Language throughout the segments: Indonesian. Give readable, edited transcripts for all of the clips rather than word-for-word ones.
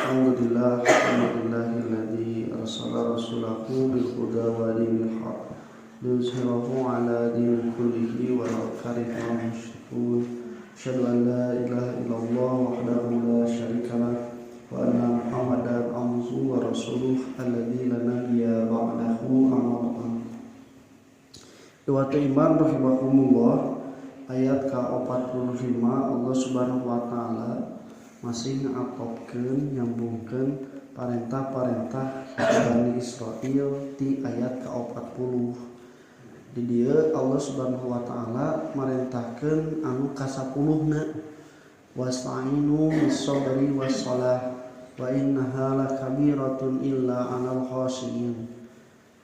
Alhamdulillahilladzi arsala rasulahu bil huda wa dinil haq liyuzhirahu ala dini kullihi walau karihal musyrikun. Asyhadu an la ilaha illallah wahdahu la syarika lah wa anna Muhammadan abduhu wa rasuluh alladzi la nabiyya ba'dahu amma ba'd. Iwatu iman rahimakumullah, ayat ke-45 Allah Subhanahu wa taala masih ngatopkeun nyambungkeun parentah-parentah Bani Israil di ayat ke-40. Di dieu Allah Subhanahu wa taala marentahkeun anu ka-10na, wasta'inu bis-sabri was-shalah wa innaha lakabiratun illa 'alal khashiyin.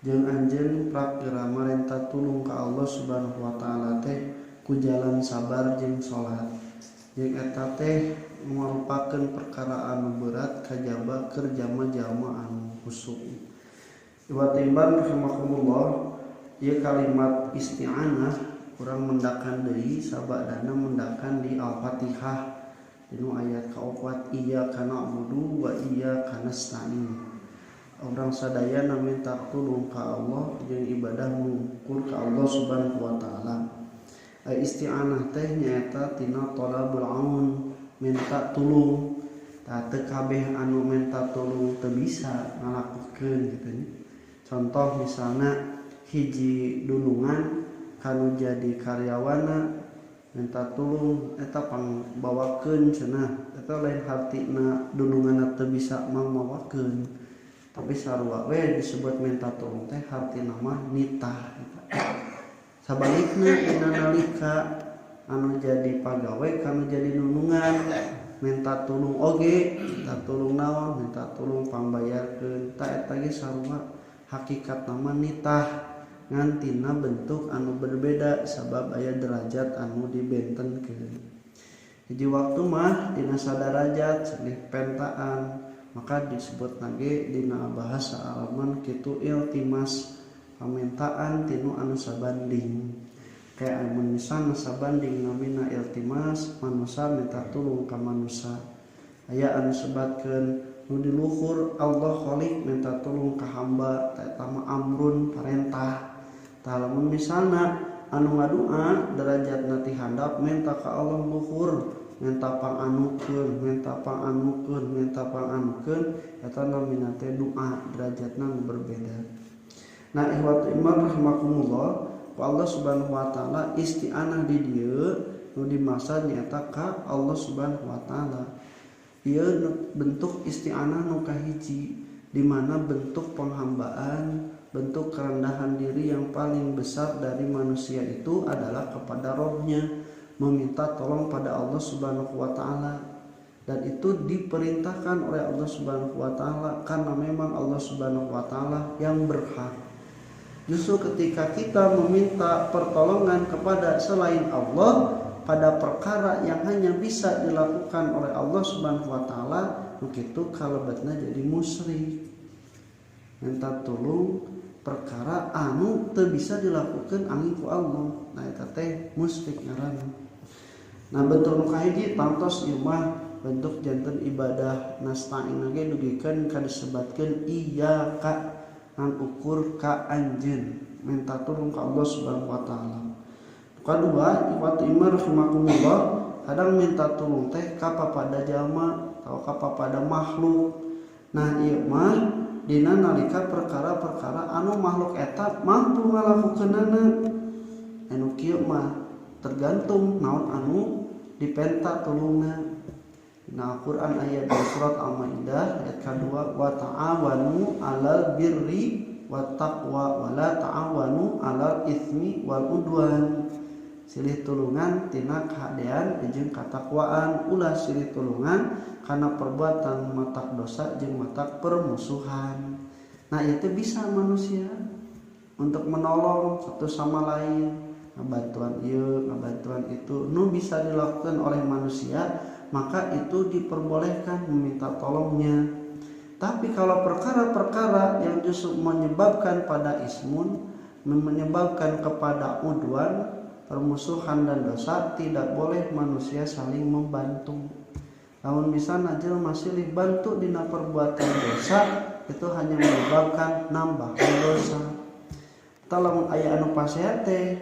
Jeung anjeun prakira marentah tulung ka Allah Subhanahu wa taala teh ku jalan sabar jeung salat. Jeung eta teh merupakeun perkara anu berat kajaba keur jalma-jalma anu khusyuk. Iwa timban rahimakumullah, ieu kalimat isti'anah urang mendakan deui sabadana mendakan di Al-Fatihah dinu ayat ka-4 iyyaka na'budu wa iyyaka nasta'in. Orang sadaya minta tulung ka Allah jeung ibadah mengukur ka Allah Subhanahu wa taala. Isti'anah teh nyaeta tina thalabul aun, minta tulung. Teu kabeh anu minta tulung teu bisa ngalakukeun kitu nya. Contoh misalna hiji dunungan kanu jadi karyawana minta tulung eta pangbawakeun cenah. Eta lain hartina dununganna teu bisa mangbawakeun. Tapi sarua we disebut minta tulung teh hartina mah nitah. Sabalikna dina nalika anu jadi pagawe kanu jadi nunungan minta tulung oge, minta tulung naon, minta tulung pambayarkeun, ta eta ge sarua hakikat nama nitah ngan tina bentuk anu berbeda sabab aya derajat anu dibentenkeun. Hiji waktu mah dina sadarajat cenah pentaan, maka disebut lagi dina bahasa Araban kitu iltimas, pamintaan tinu anu sabanding. Kayak manusia sabanding namina iltimas, manusia minta tulung ka manusia. Aya anu sebatkeun nu di luhur Allah Khaliq minta tulung ka hamba, eta mah amrun parentah. Tah lamun misalna anu ngadua derajatna ti handap minta ka Allah luhur, minta panganukeun, minta panganukeun, minta panganukeun, eta namina teh doa, derajatna nu berbeda. Nah, ihwatu iman rahimakumullah, Allah Subhanahu wa taala isti'anah di dieu nu dimaksud nyaeta ka Allah Subhanahu wa taala. Ieu bentuk isti'anah nu kahiji, di mana bentuk penghambaan, bentuk kerendahan diri yang paling besar dari manusia itu adalah kepada Rabb-nya, meminta tolong pada Allah Subhanahu wa taala. Dan itu diperintahkan oleh Allah Subhanahu wa taala karena memang Allah Subhanahu wa taala yang berhak. Justru ketika kita meminta pertolongan kepada selain Allah pada perkara yang hanya bisa dilakukan oleh Allah Subhanahu wa taala, begitu kalebetna jadi musyrik. Minta tolong perkara anu teu bisa dilakukan angin ku Allah. Nah eta teh musyrik ngaranna. Nah bentuk nu kahiji tantos ieu mah bentuk janten ibadah nasta'in ge dugikeun ka disebatkeun iyyaka ngan ukur ka anjeun minta tulung ka Allah Subhanahu wa taala. Kadua, iwatu iman rahimakumullah, kadang minta tulung teh ka papada jalma atau ka papada makhluk. Nah ieu mah dina nalika perkara-perkara anu makhluk eta mampu ngalakukeunana. Anu kieu mah tergantung naon anu dipenta tulungna. Nah Al-Quran ayat di surat Al-Maidah ayat kedua, wa ta'awanu 'alal birri wat taqwa wa la ta'awanu 'alal itsmi wal udwan. Silih tulungan tina kahadean jeung katakwaan, ulah silih tulungan kana perbuatan matak dosa jeung matak permusuhan. Nah itu bisa manusia untuk menolong satu sama lain, ngabantuan ieu, ngabantuan itu, nu bisa dilakukan oleh manusia, maka itu diperbolehkan meminta tolongnya. Tapi kalau perkara-perkara yang justru menyebabkan pada ismun, menyebabkan kepada udwan, permusuhan dan dosa, tidak boleh manusia saling membantu. Lamun misalna jelema silih bantu dina perbuatan dosa itu hanya menyebabkan nambah dosa. Tah lamun aya anu pasehat teh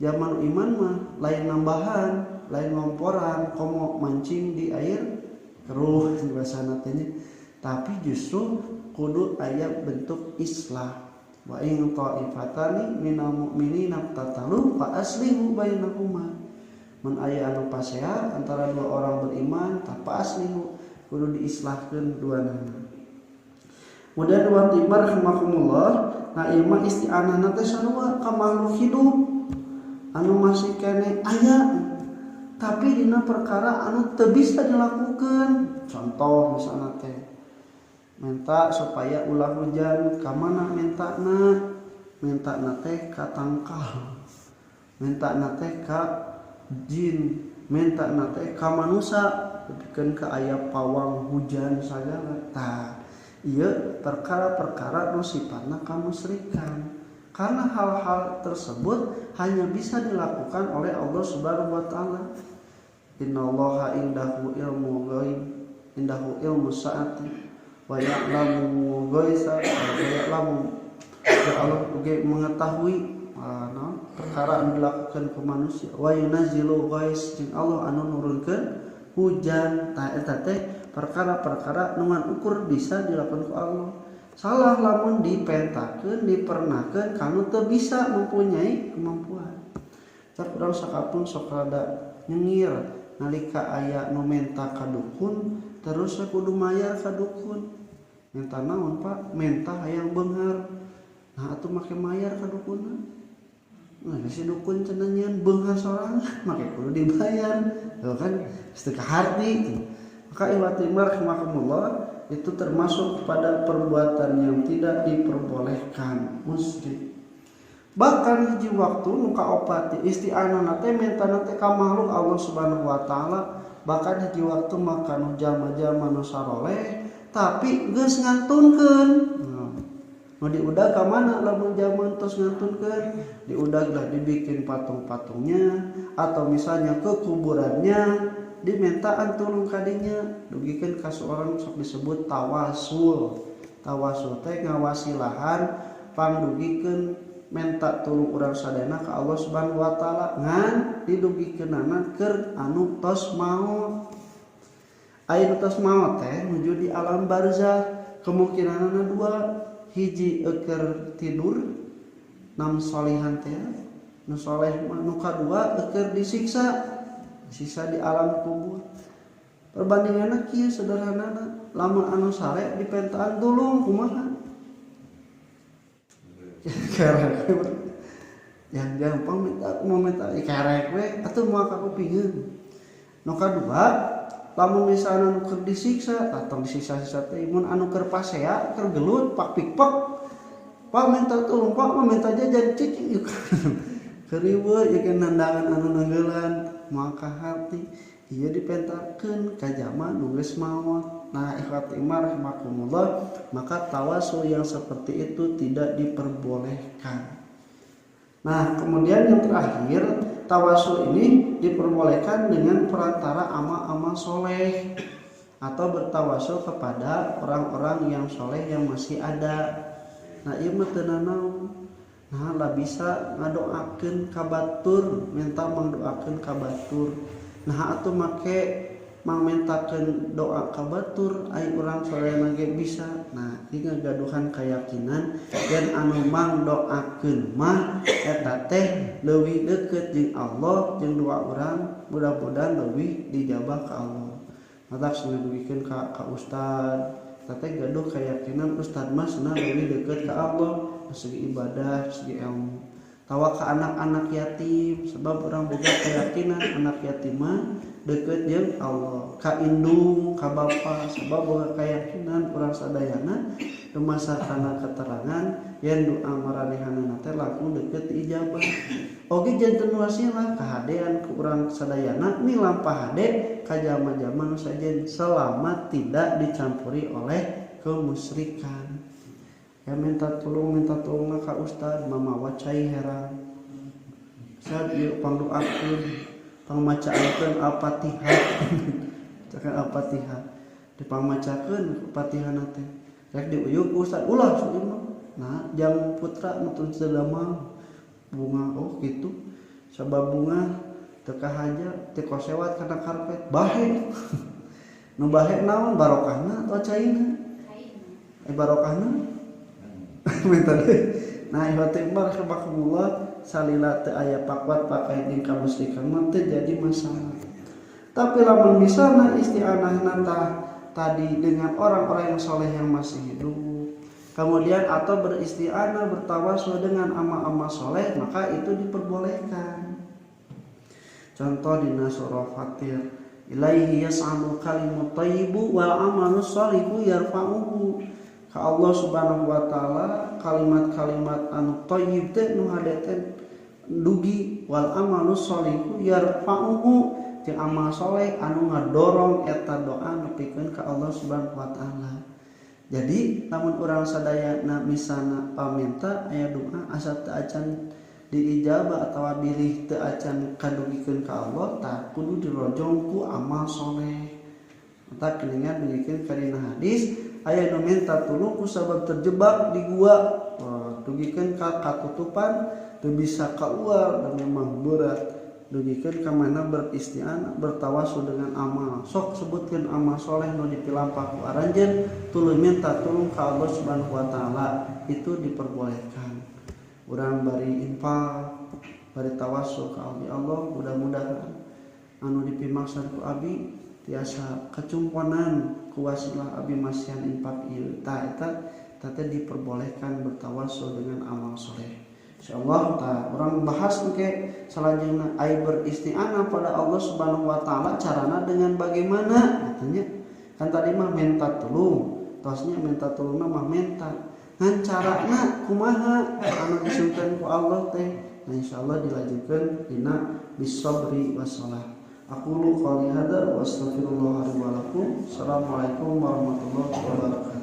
zaman iman mah lain nambahan, lain ngomporan, komo mancing di air keruh bahasana teh. Tapi justru kudu aya bentuk islah. Wa in ta'ifatani minal mu'minina tatalu fa aslihu bainahuma. Mun aya anu pasehat antara dua orang beriman tanpa aslihu kudu diislahkeun duanana. Kemudian wa tibar rahimakumullah, nah ieu mah isti'anahna teh sarua ka makhluk hidup anu masih kene aya tapi dina perkara anu teu bisa dilakukeun. Contoh misalna teh minta supaya ulah hujan, ka mana mintana? Mintana teh ka tangkal, mintana teh ka jin, mintana teh ka manusia, dipikeun ka aya pawang hujan sagala. Tah ieu perkara-perkara nu sifatna kamusyrikan. Karena hal-hal tersebut hanya bisa dilakukan oleh Allah Subhanahu wa taala. Innallaha indahu ilmu ghaib, indahu ilmu saati wa ya'lamu ghaisa wa ya'lamu, Allah juga mengetahui perkara yang dilakukan ke manusia. Wa yunazzilu ghais, jeung Allah anu nurunkeun hujan. Tah eta teh perkara-perkara nu ngan ukur bisa dilakukan ku Allah. Salah lamun dipentakeun, dipernahkeun kanu teu bisa mempunyai kemampuan. Cak urang sakapun sok rada nyengir nalika aya nu menta ka dukun terus kudu mayar ka dukun. Menta naon Pak? Menta hayang beunghar. Nah atuh make mayar ka dukunna. Nah si dukun cenah nyieun beunghar sorangan make kudu dibayar. Tuh kan setengah harti. Maka iwatimar rahimakumullah itu termasuk pada perbuatan yang tidak diperbolehkan, musyrik. Bahkan hiji waktu nuka opati isti'anana teh mentana teh ka makhluk Allah Subhanahu wa taala, bahkan hiji waktu makan jama-jama nu saroleh tapi geus ngantunkeun. Nu diudag ka mana lamun jaman tos ngantunkeun? Diudag lah dibikin patung-patungnya atau misalnya ke kuburannya dimintaan tulung kadinya, dugikeun ka seorang sok disebut tawasul. Tawasul teh ngawasilahan pangdugikeun menta tulung urang sadayana ka Allah Subhanahu wa taala ngan didugikeunana keur anu tos maot. Aya tos maot teh nuju di alam barzah, kemungkinanna dua, hiji eukeur tidur nam solehan teh nu soleh, nu kadua eukeur disiksa di alam kubur. Perbandinganna kieu sederhanana, lamun anu sare dipentaan tulung kumaha? Karek yang gampang minta karek we atuh moal kakupingeun. Nu kadua lamun misalna nu keur disiksa, atau disiksa-siksa teh mun anu keur pasea, keur gelut, pak pikpek. Pak minta tulung, Pak minta jajan cicing. Keriweuh ieu nandangan anu nanggelan maka hati ieu dipentakeun ka jama nu geus maot. Nah, ikhwati iman rahimakumullah, maka tawasul yang seperti itu tidak diperbolehkan. Nah, kemudian yang terakhir, tawasul ini diperbolehkan dengan perantara amal-amal soleh atau bertawasul kepada orang-orang yang soleh yang masih ada. Nah, ieu mah teu nanaon. Nah, lah bisa ngadoakeun ka batur, minta mangdoakeun ka batur. Nah, atuh make mangmentakeun doa ka batur ai urang solehna ge bisa. Nah, ieu ngagaduhan keyakinan dan anu mangdoakeun mah eta teh leuwih deukeut jeung Allah jeung doa urang mudah-mudahan leuwih dijabah ka Allah. Matak ngaduikeun ka ustad, eta teh gaduh keyakinan ustad mah cenah leuwih deukeut ka Allah. Segi ibadah, segi ilmu. Tawa ka anak-anak yatim, sebab orang boga keyakinan anak yatim mah deukeut jeung Allah. Ka indung, ka bapa, sebab boga keyakinan urang sadayana dumasarkana keterangan yen doa maranehanana teh langkung deukeut ijabah. Oge janten wasilah kahadean ku urang sadayana ni lampah hade ka jama-jama nu sajen selama tidak dicampuri oleh kemusyrikan. Ya minta tolong ka ustad mamawa cai heran. Ustad ieu pangdoakeun, pangmacaakeun Al-Fatihah. tekan Al-Fatihah dipamacakeun Fatihah teh rek diuyuk ustad ulah imam. Nah jam putra mutun sedamang bunga gitu sabab bunga teka haja teu kosewat kana karpet bahe nu bahe naon barokahna atau caina barokahna minta deui. Nah ihwatimbal rahimakumullah salila teu aya pakwat pakai jeung kamusyrikan mah teu jadi masalah. Tapi lamun misalna isti'anahna tadi dengan orang-orang yang soleh yang masih hidup, kemudian atau beristi'anah bertawasul dengan amal-amal soleh, maka itu diperbolehkan. Contoh di surah Fatir, ilaihi yas'alul kalimut thayyibu wal amalus sholihu yarfa'uhu. Ka Allah Subhanahu wa taala kalimat-kalimat anu thayyib teh nu hadeten dugi wal amalus sholihu yarfa'uhu. Jeung amal soleh anu ngadorong eta doa nepikeun ka Allah Subhanahu wa taala. Jadi lamun urang sadayana misalna paminta aya doa asa teu acan diijabah atawa bilih teu acan kadugikeun ka Allah tah kudu dirojong ku amal soleh. Eta kelingan dugikeun ka dina hadis aya nu minta tulung ku sabab terjebak di gua dugikeun ka katutupan teu bisa kaluar dan memang berat. Dugikeun ka mana beristi'anah bertawasul dengan amal. Sok sebutkeun amal soleh nu dipilampah ku aranjeun tuluy minta tulung ka Allah Subhanahu wa taala itu diperbolehkan. Urang bari infak, bari tawasul ka Allah, mudah-mudahan anu dipimaksan ku abi tiasa kecumponan ku wasilah abi masihan infak ieu. Eta diperbolehkan bertawasul dengan amal soleh. Insyaallah orang bahas ke selanjutnya ai beristi'anah pada Allah Subhanahu wa taala carana dengan bagaimana katanya kan tadi mah minta tulung tosnya minta tulung mah minta ngan carana kumaha anu disukeun ku Allah teh nah insyaallah dilanjutkeun dina bisabri wassalah. Aqulu qouli hadza wa astaghfirullah li wa lakum. Assalamualaikum warahmatullahi wabarakatuh.